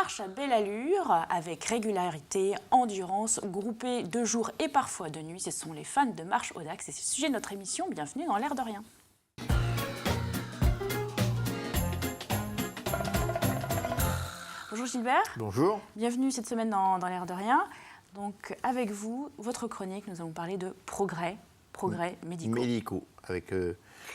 marches à belle allure, avec régularité, endurance, groupées de jour et parfois de nuit. Ce sont les fans de marche au Dax et c'est le sujet de notre émission. Bienvenue dans l'air de rien. Bonjour Gilbert. Bonjour. Bienvenue cette semaine dans l'air de rien. Donc avec vous, votre chronique, nous allons parler de progrès médicaux. Avec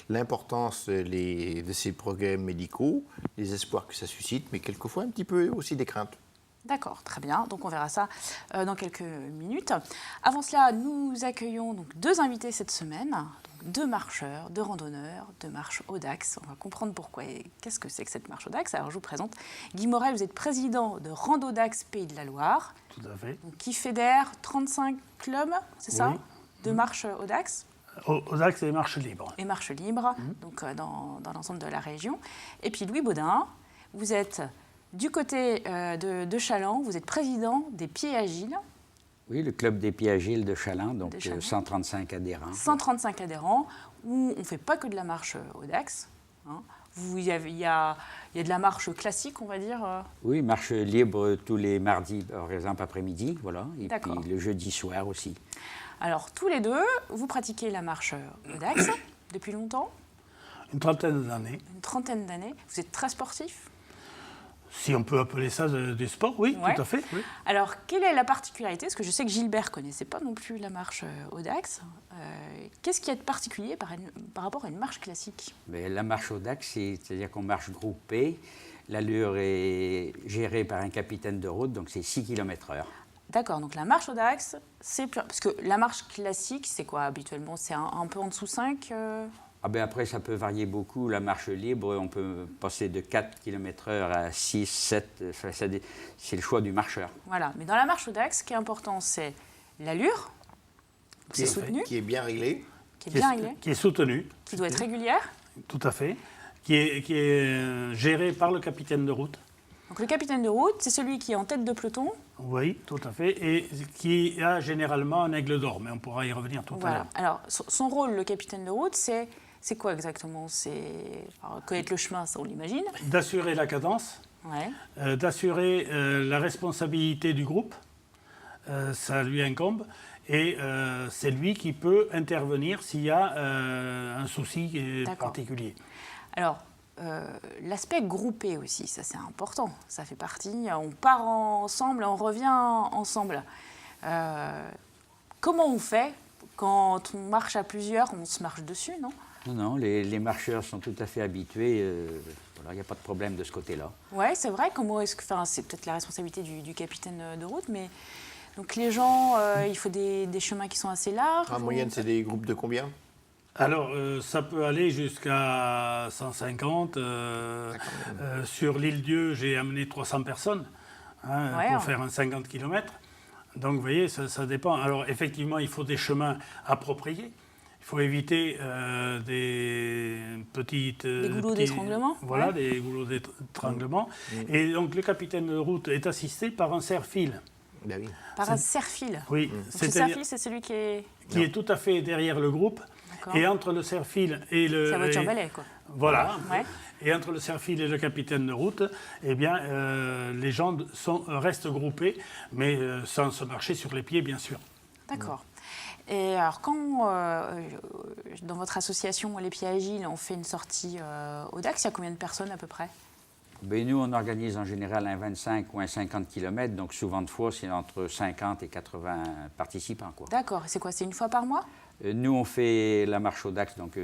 l'importance de ces progrès médicaux, les espoirs que ça suscite, mais quelquefois un petit peu aussi des craintes. D'accord, très bien. Donc on verra ça dans quelques minutes. Avant cela, nous accueillons donc deux invités cette semaine, donc deux marcheurs, deux randonneurs de marche au Dax. On va comprendre pourquoi et qu'est-ce que c'est que cette marche au Dax. Alors je vous présente Guy Morel, vous êtes président de Rando Dax Pays de la Loire. Tout à fait. Donc, qui fédère 35 clubs, c'est ça, Oui. de marche au Dax. Au Dax et marche libre. Et marche libre, donc dans l'ensemble de la région. Et puis Louis Baudin, vous êtes du côté de Challans, vous êtes président des Pieds Agiles. Oui, le club des Pieds Agiles de Challans, donc 135 adhérents. 135 adhérents, où on ne fait pas que de la marche au Dax. Hein. Il y a de la marche classique, on va dire. Oui, marche libre tous les mardis, par exemple, après-midi, voilà. Et D'accord. puis le jeudi soir aussi. Alors, tous les deux, vous pratiquez la marche au Dax depuis longtemps, Une trentaine d'années. une trentaine d'années. Vous êtes très sportif. Si on peut appeler ça du sport, oui, Ouais. tout à fait. Oui. Alors, quelle est la particularité? Parce que je sais que Gilbert ne connaissait pas non plus la marche au Dax. Qu'est-ce qui est de particulier par rapport à une marche classique? Mais la marche au Dax, c'est-à-dire qu'on marche groupé. L'allure est gérée par un capitaine de route, donc c'est 6 km/h. D'accord, donc la marche au Dax, c'est plus... Parce que la marche classique, c'est quoi habituellement? C'est un peu en dessous 5 Ah ben après, ça peut varier beaucoup. La marche libre, on peut passer de 4 km/h à 6, 7. C'est le choix du marcheur. Voilà, mais dans la marche au Dax, ce qui est important, c'est l'allure, c'est soutenu, Qui est bien réglé. qui est bien réglé, Qui est soutenu, qui doit être régulière. tout à fait. Qui est géré par le capitaine de route. Donc le capitaine de route, c'est celui qui est en tête de peloton. Oui, tout à fait. Et qui a généralement un aigle d'or, mais on pourra y revenir tout à Voilà. l'heure. Alors, son rôle, le capitaine de route, c'est quoi exactement? Alors, connaître le chemin, ça on l'imagine. D'assurer la cadence, Ouais. d'assurer la responsabilité du groupe, ça lui incombe, et c'est lui qui peut intervenir s'il y a un souci particulier. Alors, l'aspect groupé aussi, ça c'est important. Ça fait partie. On part ensemble, on revient ensemble. Comment on fait quand on marche à plusieurs? On se marche dessus, non? Non, les marcheurs sont tout à fait habitués. Voilà, il n'y a pas de problème de ce côté-là. Oui, c'est vrai. Comment est-ce que, enfin, c'est peut-être la responsabilité du capitaine de route, mais donc les gens, il faut des chemins qui sont assez larges. En moyenne, c'est des groupes de combien? Alors, ça peut aller jusqu'à 150. Sur l'île Dieu, j'ai amené 300 personnes pour faire un 50 km. Donc, vous voyez, ça dépend. Alors, effectivement, il faut des chemins appropriés. Il faut éviter des petites... Des goulots d'étranglement. Voilà, ouais. des goulots d'étranglement. Et donc, le capitaine de route est assisté par un serre-fil. Ben oui. Par un serre-fil. Oui, Donc, le serre-fil, c'est celui qui est... qui est tout à fait derrière le groupe. Et entre le serre-fil et le... C'est la voiture balai, quoi. Voilà. Ouais. Et entre le serre-fil et le capitaine de route, eh bien, les gens restent groupés, mais sans se marcher sur les pieds, bien sûr. D'accord. Et alors, quand, dans votre association Les Pieds Agiles, on fait une sortie au Dax, il y a combien de personnes à peu près? Ben, nous, on organise en général un 25 ou un 50 km, donc souvent de fois, c'est entre 50 et 80 participants, quoi. D'accord. C'est quoi? C'est une fois par mois? Nous, on fait la marche au Dax donc,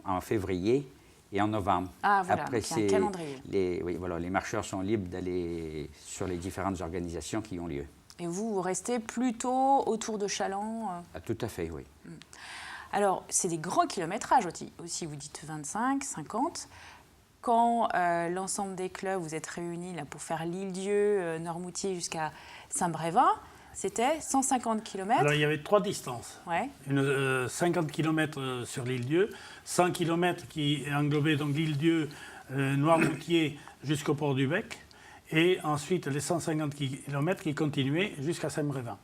en février et en novembre. Ah, voilà, Après, donc il y a un calendrier. Oui, voilà, les marcheurs sont libres d'aller sur les différentes organisations qui ont lieu. Et vous restez plutôt autour de Challans Ah, tout à fait, oui. Alors, c'est des grands kilométrages aussi. Vous dites 25, 50. Quand l'ensemble des clubs, vous êtes réunis là, pour faire l'Île-Dieu, Noirmoutier jusqu'à Saint-Brévin, c'était 150 km. Alors, il y avait 3 distances. Ouais. 50 km sur l'île Dieu, 100 km qui englobaient donc l'île Dieu, Noirmoutier jusqu'au port du Bec, et ensuite les 150 km qui continuaient jusqu'à Saint-Brévin.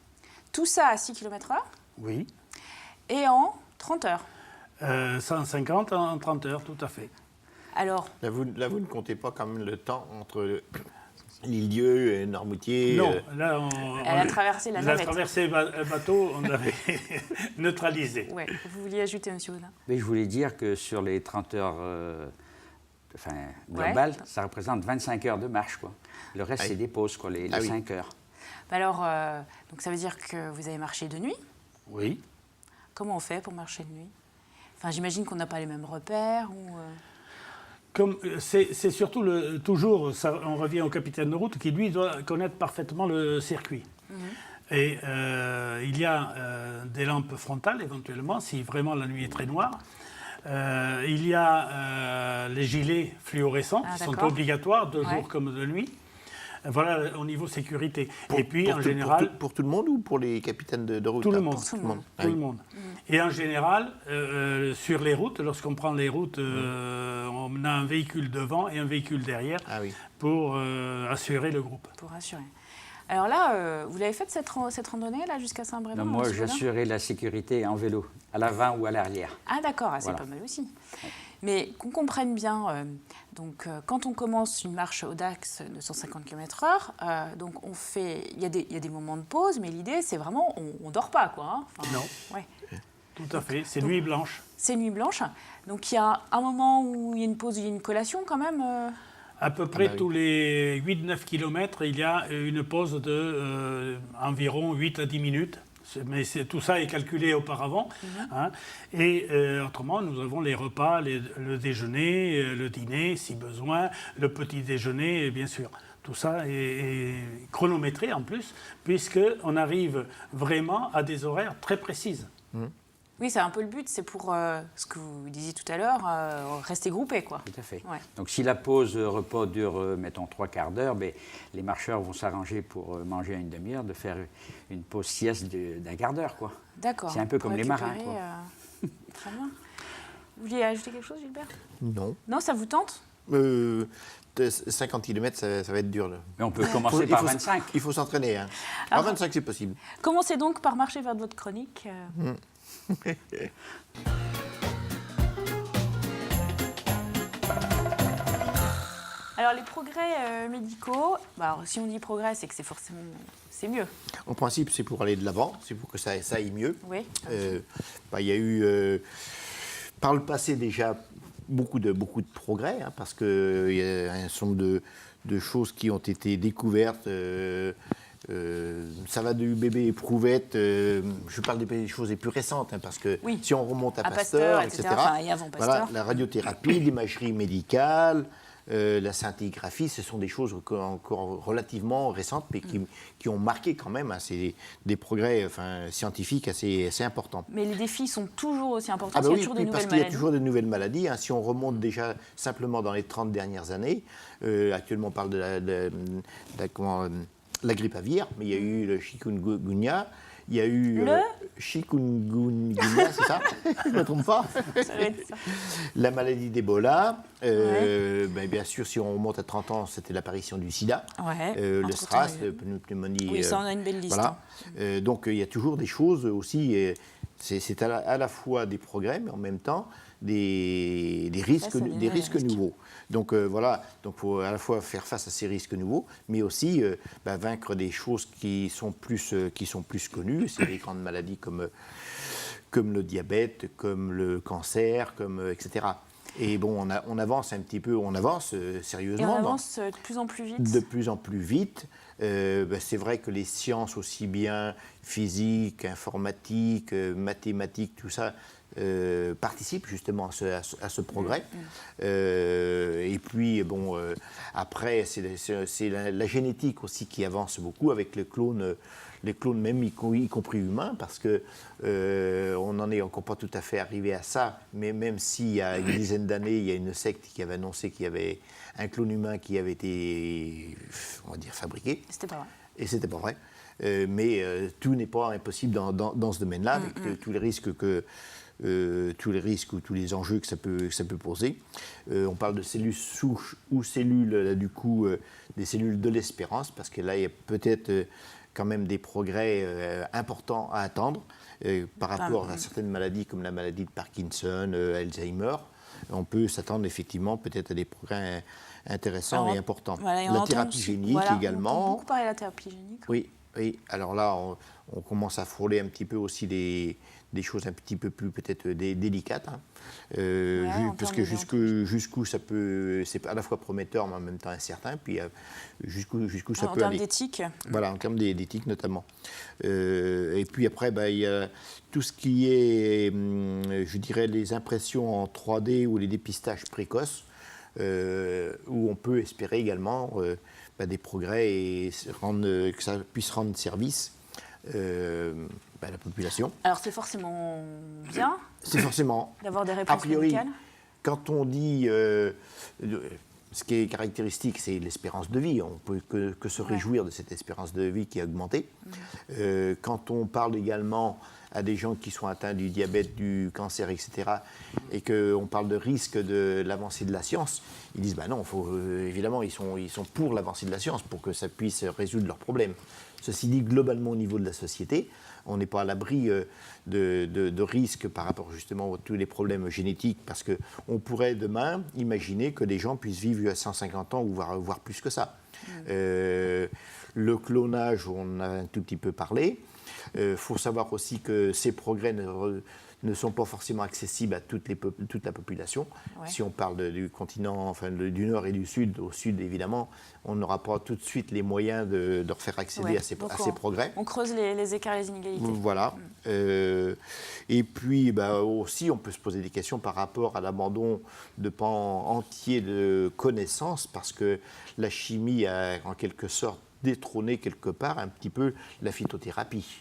Tout ça à 6 km/h Oui. et en 30 heures. 150 en 30 heures, tout à fait. Alors, Là, vous ne comptez pas quand même le temps entre L'Île-Dieu, Noirmoutier. Non, là, Elle a traversé la navette. Elle a traversé le bateau, on l'avait neutralisé. Ouais. Vous vouliez ajouter, M. Audin? Mais je voulais dire que sur les 30 heures globales, ça représente 25 heures de marche, quoi. Le reste, c'est des pauses, quoi, les 5 heures. Alors, donc ça veut dire que vous avez marché de nuit? Oui. Comment on fait pour marcher de nuit? Enfin, j'imagine qu'on n'a pas les mêmes repères ou... C'est surtout toujours, ça, on revient au capitaine de route qui lui doit connaître parfaitement le circuit. Et il y a des lampes frontales éventuellement si vraiment la nuit est très noire. Il y a les gilets fluorescents qui sont obligatoires de jour comme de nuit. Voilà au niveau sécurité. Et puis en général... Pour tout le monde ou pour les capitaines de route? Tout le monde. Tout le monde. Tout le monde. Et en général, sur les routes, lorsqu'on prend les routes, on a un véhicule devant et un véhicule derrière pour assurer le groupe. Pour assurer. Alors là, vous l'avez faite cette randonnée là jusqu'à Saint-Brévin? Non, moi, j'assurais la sécurité en vélo, à l'avant ou à l'arrière. Ah d'accord, c'est pas mal aussi. Mais qu'on comprenne bien, donc quand on commence une marche au Dax de 150 km/h, donc il y a des moments de pause, mais l'idée c'est vraiment on dort pas quoi. Hein. Enfin, non. Ouais. Tout à fait, c'est nuit blanche. C'est nuit blanche. Donc il y a un moment où il y a une pause, il y a une collation quand même. À peu près tous les 8-9 km, il y a une pause de environ 8 à 10 minutes. Mais tout ça est calculé auparavant. Hein. Et autrement, nous avons les repas, le déjeuner, le dîner, si besoin, le petit déjeuner, bien sûr. Tout ça est chronométré en plus, puisqu'on arrive vraiment à des horaires très précises. Oui, c'est un peu le but, c'est pour ce que vous disiez tout à l'heure, rester groupé, quoi. Tout à fait. Ouais. Donc si la pause repas dure, mettons, 3/4 d'heure, les marcheurs vont s'arranger pour manger à une demi-heure, de faire une pause sieste d'un quart d'heure, quoi. D'accord. C'est un peu comme les marins, quoi. Très bien. Vous vouliez ajouter quelque chose, Gilbert? Non. Non, ça vous tente? 50 km, ça va être dur. Là. Mais on peut commencer par 25. Il faut s'entraîner. Hein. Alors, 25, c'est possible. Commencez donc par marcher vers votre chronique. Alors, les progrès médicaux, alors, si on dit progrès, c'est que c'est mieux. En principe, c'est pour aller de l'avant, c'est pour que ça aille mieux. Oui. Il y a eu, par le passé déjà, beaucoup de progrès, hein, parce qu'il y a un certain nombre de choses qui ont été découvertes. Ça va du bébé éprouvette, je parle des choses les plus récentes, hein, parce que si on remonte à Pasteur, etc. Enfin, et avant Pasteur. Voilà, la radiothérapie, l'imagerie médicale, la scintigraphie, ce sont des choses encore relativement récentes, mais qui ont marqué quand même. Hein, c'est des progrès scientifiques assez importants. Mais les défis sont toujours aussi importants, Il y a toujours des nouvelles parce maladies. qu'il y a toujours de nouvelles maladies. Hein. Si on remonte déjà simplement dans les 30 dernières années, actuellement on parle de la grippe aviaire, mais il y a eu le chikungunya, il y a eu chikungunya, c'est ça? Je ne me trompe pas. Ça doit être ça. La maladie d'Ebola, bien sûr, si on remonte à 30 ans, c'était l'apparition du sida, le SRAS, la pneumonie. Oui, ça, on a une belle liste. Voilà. Donc il y a toujours des choses aussi, c'est à la fois des progrès, mais en même temps des risques nouveaux. Donc voilà, donc faut à la fois faire face à ces risques nouveaux, mais aussi vaincre des choses qui sont plus connues. C'est des grandes maladies comme le diabète, comme le cancer, etc. Et bon, on avance un petit peu, sérieusement. Et on avance de plus en plus vite. De plus en plus vite. C'est vrai que les sciences, aussi bien physique, informatique, mathématiques, tout ça, participent justement à ce progrès. Et puis, après, c'est la génétique aussi qui avance beaucoup avec les clones même y compris humains, parce qu'on n'en est encore pas tout à fait arrivé à ça, mais même s'il y a une dizaine d'années, il y a une secte qui avait annoncé qu'il y avait un clone humain qui avait été, on va dire, fabriqué. C'était pas vrai. Et c'était pas vrai. Mais tout n'est pas impossible dans ce domaine-là, avec tous les risques ou tous les enjeux que ça peut poser. On parle de cellules souches ou cellules, des cellules de l'espérance, parce que là, il y a peut-être quand même des progrès importants à attendre par rapport à certaines maladies comme la maladie de Parkinson, Alzheimer. On peut s'attendre effectivement peut-être à des progrès intéressant et important. Voilà, la thérapie génique également. On entend beaucoup parler de la thérapie génique. Oui, oui. Alors là, on commence à frôler un petit peu aussi des choses un petit peu plus peut-être délicates. Hein. Parce que jusqu'où ça peut... C'est à la fois prometteur, mais en même temps incertain. Puis jusqu'où ça peut aller. En termes d'éthique. Voilà, en termes d'éthique notamment. Et puis après, il y a tout ce qui est, je dirais, les impressions en 3D ou les dépistages précoces, où on peut espérer également des progrès et que ça puisse rendre service à la population. Alors c'est forcément bien d'avoir des réponses a priori, médicales. Quand on dit... ce qui est caractéristique, c'est l'espérance de vie. On ne peut que se réjouir de cette espérance de vie qui a augmenté. Quand on parle également à des gens qui sont atteints du diabète, du cancer, etc., et qu'on parle de risque de l'avancée de la science, ils disent non, évidemment, ils sont pour l'avancée de la science, pour que ça puisse résoudre leurs problèmes. Ceci dit, globalement, au niveau de la société, on n'est pas à l'abri de risques par rapport justement à tous les problèmes génétiques, parce qu'on pourrait demain imaginer que des gens puissent vivre à 150 ans ou voire plus que ça. Le clonage, on en a un tout petit peu parlé. Faut savoir aussi que ces progrès ne sont pas forcément accessibles à toute la population. Ouais. Si on parle du continent, enfin du nord et du sud, au sud évidemment, on n'aura pas tout de suite les moyens de refaire accéder à ces progrès. On creuse les écarts et les inégalités. Voilà. Et puis aussi, on peut se poser des questions par rapport à l'abandon de pans entiers de connaissances, parce que la chimie a en quelque sorte détrôné quelque part un petit peu la phytothérapie.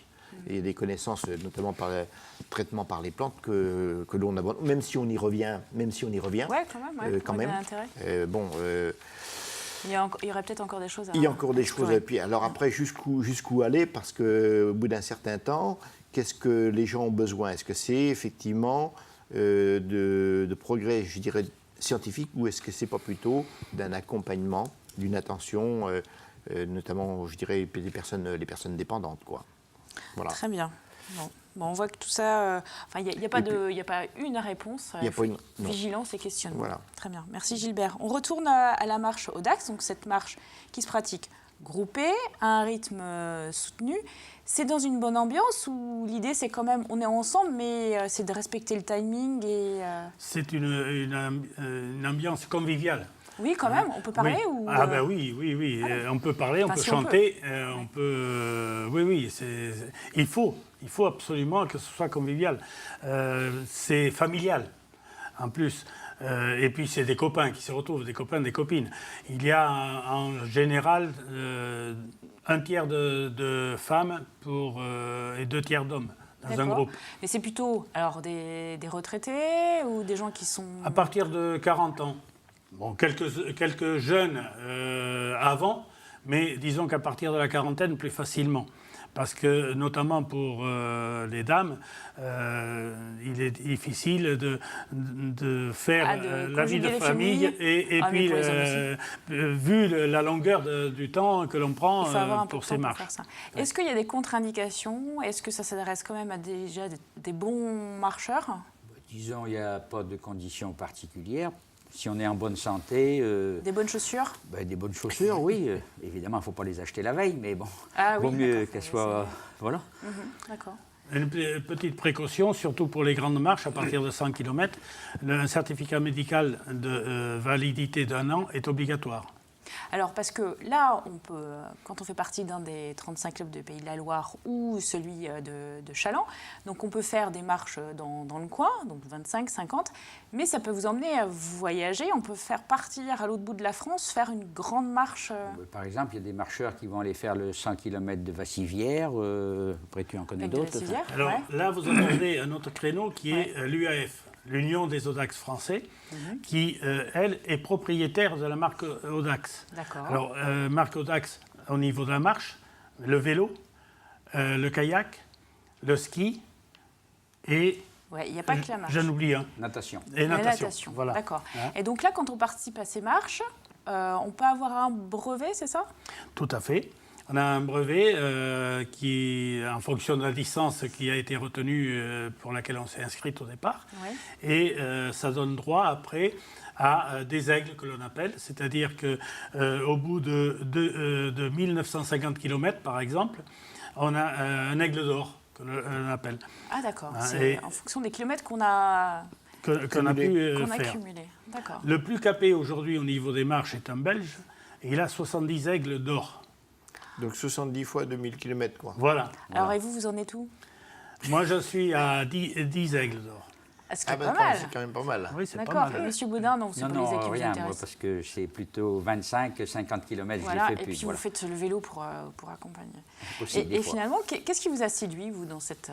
Il y a des connaissances, notamment par le traitement par les plantes, que l'on abandonne, même si on y revient. Oui, quand même. Il y aurait peut-être encore des choses à... Il y a encore des choses. Et puis, alors après, jusqu'où aller? Parce qu'au bout d'un certain temps, qu'est-ce que les gens ont besoin? Est-ce que c'est effectivement de progrès, je dirais, scientifiques, ou est-ce que c'est pas plutôt d'un accompagnement, d'une attention, notamment, je dirais, les personnes dépendantes, quoi. Voilà. Très bien. Bon, on voit que tout ça... il n'y a pas une réponse. Il faut vigilance et questionnement. Voilà. Très bien. Merci Gilbert. On retourne à la marche Audax, donc cette marche qui se pratique groupée, à un rythme soutenu. C'est dans une bonne ambiance, ou l'idée c'est quand même, on est ensemble, mais c'est de respecter le timing et... C'est une ambiance conviviale. Oui, quand même, on peut parler ou... Ah ben oui, on peut parler, on peut chanter, on peut... Oui, il faut absolument que ce soit convivial. C'est familial, en plus. Et puis c'est des copains qui se retrouvent, des copains, des copines. Il y a en général un tiers de femmes et 2 tiers d'hommes dans un groupe. Mais c'est plutôt alors, des retraités ou des gens qui sont... À partir de 40 ans. Bon, quelques jeunes avant, mais disons qu'à partir de la quarantaine, plus facilement. Parce que, notamment pour les dames, il est difficile de faire la vie de famille. Et puis, vu la longueur du temps que l'on prend pour ces marches. Est-ce qu'il y a des contre-indications? Est-ce que ça s'adresse quand même à déjà des bons marcheurs? Disons, il n'y a pas de conditions particulières. Si on est en bonne santé... Des bonnes chaussures? Des bonnes chaussures, oui. Évidemment, il ne faut pas les acheter la veille, mais bon, vaut mieux qu'elles soient... Voilà. D'accord. Une petite précaution, surtout pour les grandes marches, à partir de 100 km, un certificat médical de validité d'1 an est obligatoire. Alors, parce que là, quand on fait partie d'un des 35 clubs de Pays de la Loire ou celui de Challans, donc on peut faire des marches dans le coin, donc 25, 50, mais ça peut vous emmener à voyager. On peut faire partir à l'autre bout de la France, faire une grande marche. Par exemple, il y a des marcheurs qui vont aller faire le 100 km de Vassivière. Après, tu en connais d'autres. Alors là, vous abordez un autre créneau qui est l'UAF. L'Union des Audax français, qui, elle, est propriétaire de la marque Audax. D'accord. Alors, marque Audax au niveau de la marche, le vélo, le kayak, le ski et... Oui, il n'y a pas que la marche. J'en oublie un. Natation. Et natation. Voilà. D'accord. Et donc là, quand on participe à ces marches, on peut avoir un brevet, c'est ça? Tout à fait. On a un brevet qui, en fonction de la licence qui a été retenue, pour laquelle on s'est inscrit au départ. Ouais. Et ça donne droit après à des aigles que l'on appelle, c'est-à-dire qu'au bout de 1950 km, par exemple, on a un aigle d'or, que l'on appelle. Ah d'accord, c'est en fonction des kilomètres qu'on a... qu'on a pu faire. Accumulé. D'accord. Le plus capé aujourd'hui au niveau des marches est un Belge, et il a 70 aigles d'or. Donc 70 fois 2000 km, quoi. Voilà. Alors, et vous en êtes où? Moi, je suis à 10 aigles d'or. C'est pas mal. C'est quand même pas mal. Oui, c'est pas D'accord. mal. Et Monsieur Baudin, non, c'est pas les aigles qui vous rien, intéressent. moi, parce que c'est plutôt 25-50 km, voilà, j'ai fait plus. Et puis vous faites le vélo pour accompagner. Aussi, et finalement, qu'est-ce qui vous a séduit, vous, dans cette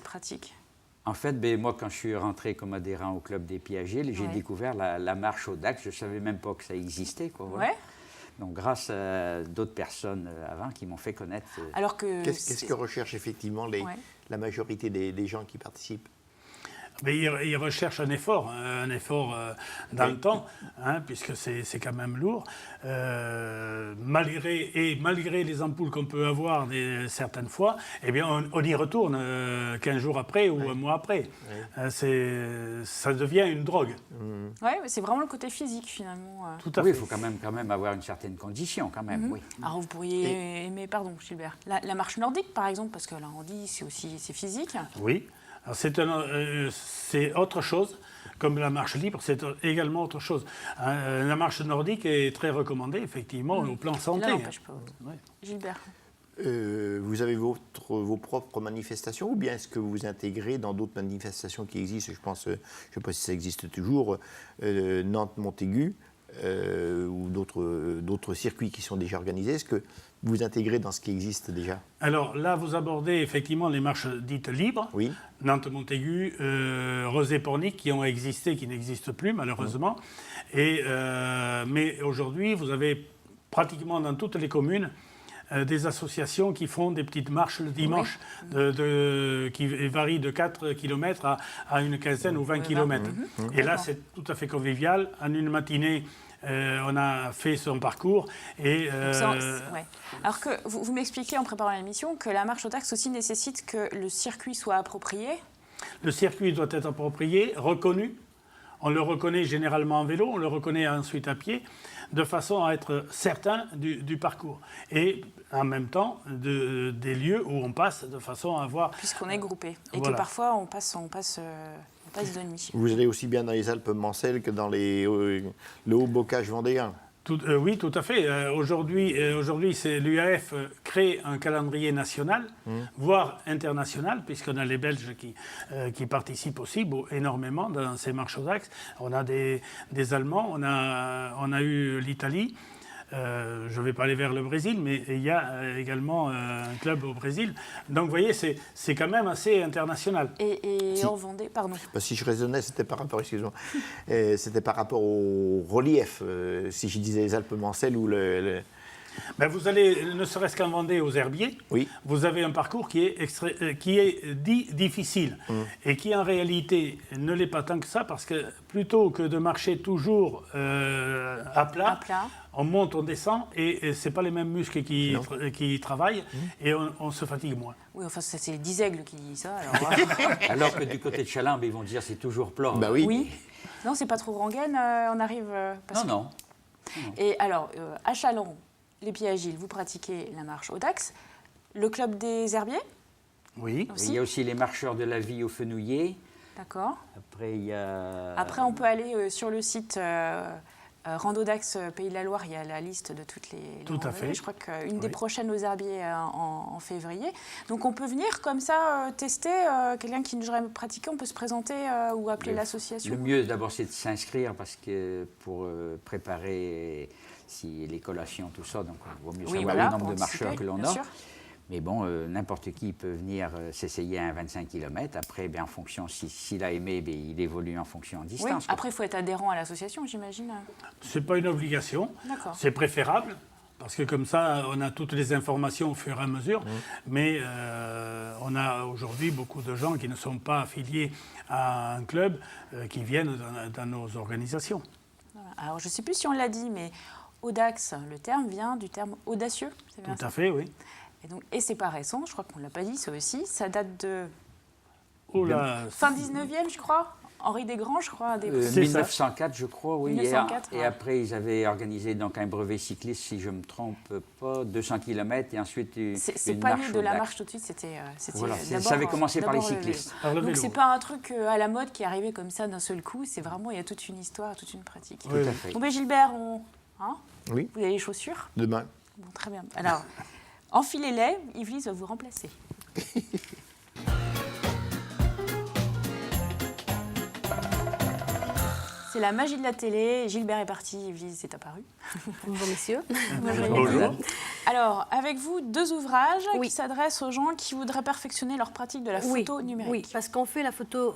pratique? En fait, moi, quand je suis rentré comme adhérent au Club des Pieds Agiles, j'ai découvert la marche au Dax. Je ne savais même pas que ça existait, quoi. Voilà. Ouais. Donc, grâce à d'autres personnes avant qui m'ont fait connaître. Alors que qu'est-ce que recherchent effectivement la majorité des gens qui participent? Mais ils recherchent un effort dans le temps, puisque c'est quand même lourd. Malgré les ampoules qu'on peut avoir certaines fois, eh bien, on y retourne 15 jours après ou un mois après. Ça devient une drogue. Oui, c'est vraiment le côté physique, finalement. Tout à fait. Oui, il faut quand même avoir une certaine condition, quand même. Oui. Alors, vous pourriez aimer, pardon, Gilbert, la marche nordique, par exemple, parce que là, on dit c'est physique. Oui. C'est autre chose, comme la marche libre, c'est également autre chose. La marche nordique est très recommandée, effectivement, au plan santé. Là, n'empêche pas. Ouais. Gilbert. Vous avez vos propres manifestations, ou bien est-ce que vous vous intégrez dans d'autres manifestations qui existent? Je ne sais pas si ça existe toujours, Nantes-Montaigu, ou d'autres circuits qui sont déjà organisés. Est-ce que vous intégrez dans ce qui existe déjà? Alors là, vous abordez effectivement les marches dites libres, oui. Nantes-Montaigu, Rezé-Pornic, qui ont existé, qui n'existent plus malheureusement. Mais aujourd'hui, vous avez pratiquement dans toutes les communes des associations qui font des petites marches le dimanche, qui varient de 4 km à une quinzaine ou 20 km. Et là, c'est tout à fait convivial. En une matinée, on a fait son parcours. Alors que vous m'expliquez en préparant l'émission que la marche au Dax aussi nécessite que le circuit soit approprié. Le circuit doit être approprié, reconnu. On le reconnaît généralement en vélo, on le reconnaît ensuite à pied, de façon à être certain du parcours. Et en même temps, des lieux où on passe, de façon à voir... Puisqu'on est groupé. Et que parfois, on passe de nuit. Vous allez aussi bien dans les Alpes mancelles que dans le Haut-Bocage vendéen. Oui, tout à fait. Aujourd'hui, l'UAF crée un calendrier national, voire international, puisqu'on a les Belges qui participent aussi énormément dans ces marches au Dax. On a des Allemands, on a eu l'Italie. Je ne vais pas aller vers le Brésil, mais il y a également un club au Brésil. Donc, vous voyez, c'est quand même assez international. Et en Vendée, pardon. Si je raisonnais, c'était par rapport au relief. Si je disais les Alpes mancelles ou vous allez, ne serait-ce qu'en Vendée, aux Herbiers, vous avez un parcours qui est dit difficile et qui en réalité ne l'est pas tant que ça, parce que plutôt que de marcher toujours à plat, on monte, on descend, et ce n'est pas les mêmes muscles qui travaillent, et on se fatigue moins. Oui, enfin, c'est les 10 aigles qui disent ça. Alors que du côté de Chalambe, ils vont dire c'est toujours plat. Bah oui. Non, c'est pas trop Rangaine, on arrive... Non. Et alors, à Châlons, les Pieds Agiles, vous pratiquez la marche au Dax. Le club des Herbiers? Oui. Aussi. Il y a aussi les marcheurs de la vie au Fenouillet. D'accord. Après, on peut aller sur le site Randodax Pays de la Loire. Il y a la liste de toutes les Tout à fait. Je crois qu'une des prochaines aux Herbiers en février. Donc on peut venir comme ça tester. Quelqu'un qui n'aurait pratiqué, on peut se présenter ou appeler l'association. Le mieux d'abord, c'est de s'inscrire, parce que pour préparer les collations, tout ça, donc il vaut mieux savoir le nombre de marcheurs que l'on a. Sûr. Mais bon, n'importe qui peut venir s'essayer à un 25 km. Après, en fonction, s'il a aimé, il évolue en fonction en distance. Oui. Après, il faut être adhérent à l'association, j'imagine. Ce n'est pas une obligation. C'est préférable, parce que comme ça, on a toutes les informations au fur et à mesure. Mais on a aujourd'hui beaucoup de gens qui ne sont pas affiliés à un club, qui viennent dans nos organisations. Alors, je ne sais plus si on l'a dit, mais audax, le terme vient du terme audacieux. Tout à fait, oui. Et c'est pas récent, je crois qu'on ne l'a pas dit, ça aussi. Ça date de fin 19e, je crois. Henri Desgrands, je crois. 1904, je crois, oui. 1904, et après, ils avaient organisé donc un brevet cycliste, si je ne me trompe pas, 200 km, et ensuite c'est une pas marche né de la marche tout de suite, c'était voilà, ça avait commencé par les cyclistes. Donc c'est pas un truc à la mode qui est arrivé comme ça d'un seul coup, c'est vraiment, il y a toute une histoire, toute une pratique. Tout à fait. Bon, ben Gilbert, oui. Vous avez les chaussures? Demain. Bon, très bien. Alors, enfilez-les, Yvelis va vous remplacer. C'est la magie de la télé. Gilbert est parti, Yvelis est apparu. Bonjour messieurs. Bonjour. Alors, avec vous, 2 ouvrages qui s'adressent aux gens qui voudraient perfectionner leur pratique de la photo numérique. Oui, parce qu'on fait la photo,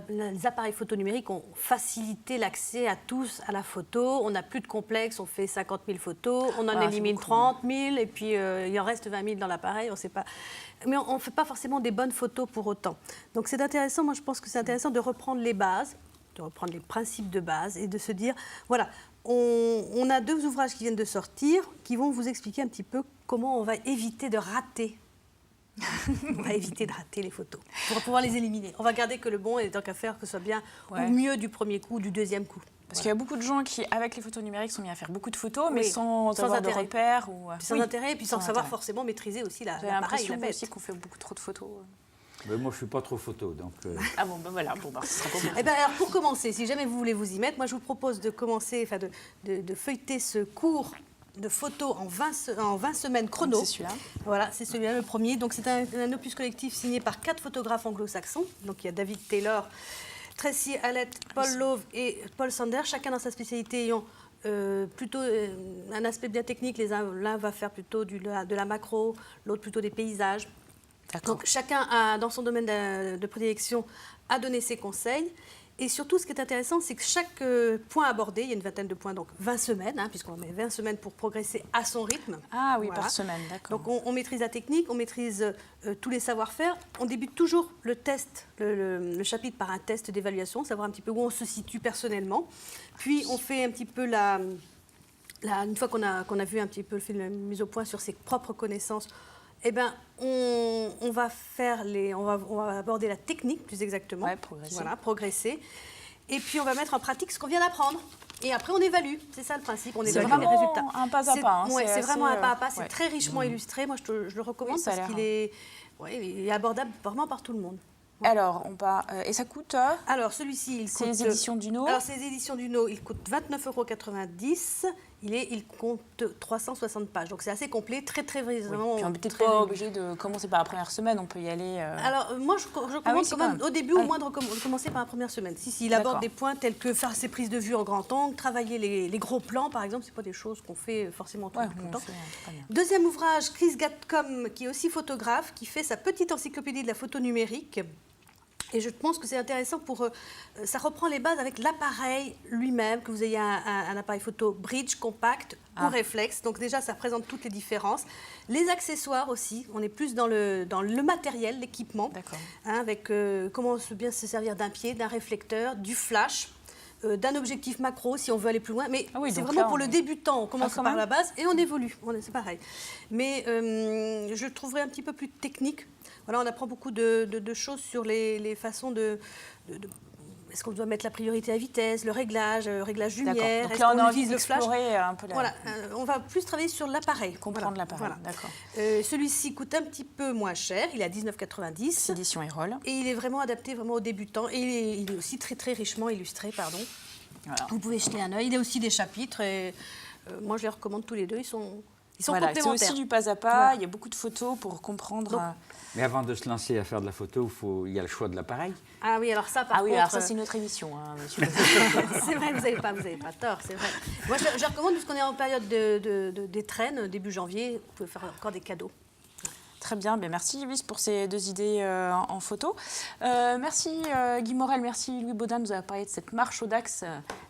les appareils photo numériques ont facilité l'accès à tous à la photo. On n'a plus de complexe, on fait 50 000 photos, on en élimine 30 000 et puis il en reste 20 000 dans l'appareil, on ne sait pas. Mais on ne fait pas forcément des bonnes photos pour autant. Donc c'est intéressant, moi je pense que c'est intéressant de reprendre les bases, de reprendre les principes de base et de se dire, voilà, on a 2 ouvrages qui viennent de sortir qui vont vous expliquer un petit peu comment on va éviter de rater. On va éviter de rater les photos pour pouvoir les éliminer. On va garder que le bon et tant qu'à faire que ce soit bien ou mieux du premier coup ou du deuxième coup. Parce qu'il y a beaucoup de gens qui, avec les photos numériques, sont mis à faire beaucoup de photos, mais sans avoir de repères. Sans intérêt, et puis sans savoir forcément maîtriser aussi l'appareil. J'ai l'impression aussi qu'on fait beaucoup trop de photos. Mais moi, je ne suis pas trop photo, donc... Ah bon, ben voilà, bon, ce sera pas bon. Eh ben, alors, pour commencer, si jamais vous voulez vous y mettre, moi, je vous propose de commencer, de feuilleter ce cours de photos en 20 semaines chrono. C'est celui-là. Voilà, c'est celui-là, le premier. Donc, c'est un opus collectif signé par 4 photographes anglo-saxons. Donc, il y a David Taylor, Tracy Hallett, Paul Love et Paul Sander, chacun dans sa spécialité ayant plutôt un aspect bien technique. L'un va faire plutôt de la macro, l'autre plutôt des paysages. Donc chacun a, dans son domaine de prédilection, a donné ses conseils. Et surtout, ce qui est intéressant, c'est que chaque point abordé, il y a une vingtaine de points, donc 20 semaines, puisqu'on met 20 semaines pour progresser à son rythme. Ah oui, par semaine, d'accord. Donc on maîtrise la technique, on maîtrise tous les savoir-faire. On débute toujours le test, le chapitre par un test d'évaluation, savoir un petit peu où on se situe personnellement. Puis on fait un petit peu une fois qu'on a vu un petit peu la mise au point sur ses propres connaissances, eh ben, on va aborder la technique plus exactement. Progresser. Voilà, progresser. Et puis on va mettre en pratique ce qu'on vient d'apprendre. Et après on évalue. C'est ça le principe. On évalue les résultats. C'est vraiment un pas à pas. C'est vraiment un pas à pas. C'est très richement illustré. Moi je le recommande parce qu'il est abordable vraiment par tout le monde. Alors, et ça coûte Alors, celui-ci, il coûte... C'est les éditions Duno. Alors, c'est les éditions Duno, il coûte 29,90 €. Il compte 360 pages. Donc, c'est assez complet, très vraiment... Puis on n'est peut-être pas obligé de commencer par la première semaine, on peut y aller... Alors, moi, je recommande quand même, au début, au moins, de commencer par la première semaine. Il aborde des points tels que faire ses prises de vue en grand angle, travailler les gros plans, par exemple, ce n'est pas des choses qu'on fait forcément tout le temps. Deuxième ouvrage, Chris Gatcombe, qui est aussi photographe, qui fait sa petite encyclopédie de la photo numérique. Et je pense que c'est intéressant ça reprend les bases avec l'appareil lui-même, que vous ayez un appareil photo bridge, compact ou réflexe. Donc déjà, ça représente toutes les différences. Les accessoires aussi, on est plus dans le matériel, l'équipement, avec comment bien se servir d'un pied, d'un réflecteur, du flash, d'un objectif macro si on veut aller plus loin. Mais c'est vraiment pour le débutant. On commence par la base et on évolue. C'est pareil. Mais je le trouverais un petit peu plus technique. Voilà, on apprend beaucoup de choses sur les façons est-ce qu'on doit mettre la priorité à vitesse, le réglage lumière, donc là, on a envie d'explorer un peu Voilà, on va plus travailler sur l'appareil. Comprendre l'appareil, d'accord. Celui-ci coûte un petit peu moins cher, il est à 19,90 €. C'est édition Erol. Et il est vraiment adapté aux débutants. Et il est aussi très richement illustré, pardon. Voilà. Vous pouvez jeter un œil. Il y a aussi des chapitres et moi je les recommande tous les deux, ils sont complémentaires. C'est aussi du pas à pas, il y a beaucoup de photos pour comprendre... Mais avant de se lancer à faire de la photo, il y a le choix de l'appareil. Ah oui, alors ça, par contre... alors ça, c'est une autre émission, monsieur. C'est vrai, vous n'avez pas tort, c'est vrai. Moi, je recommande, puisqu'on est en période d'étrenne, début janvier, vous pouvez faire encore des cadeaux. Très bien, merci Yves pour ces 2 idées en photo. Merci Guy Morel, merci Louis Baudin de nous avoir parlé de cette marche audax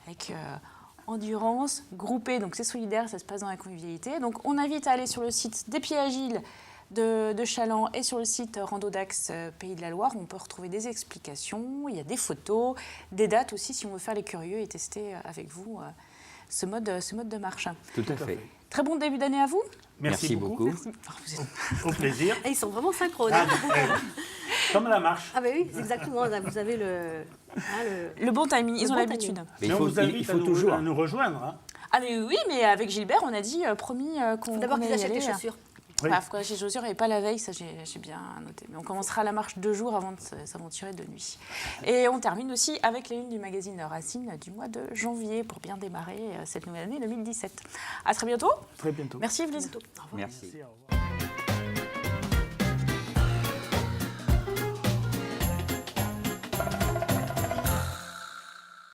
avec... endurance, groupée, donc c'est solidaire, ça se passe dans la convivialité. Donc on invite à aller sur le site des Pieds Agiles de Chaland et sur le site Randodax Pays de la Loire. On peut retrouver des explications, il y a des photos, des dates aussi si on veut faire les curieux et tester avec vous ce mode de marche. Tout à fait. Très bon début d'année à vous. Merci beaucoup. Merci. Au plaisir. Et ils sont vraiment synchrones. Comme la marche. Ah ben oui, exactement. Vous avez le bon timing, ils ont l'habitude. Mais on vous invite à nous rejoindre. Hein. Ah mais oui, mais avec Gilbert, on a dit promis qu'on faut d'abord qu'ils achètent les chaussures. Oui. Faut acheter les chaussures et pas la veille, ça j'ai bien noté. Mais on commencera la marche 2 jours avant de s'aventurer de nuit. Et on termine aussi avec les unes du magazine Racine du mois de janvier pour bien démarrer cette nouvelle année 2017. À très bientôt. Très bientôt. Merci Evelyne. Merci. Merci, au revoir.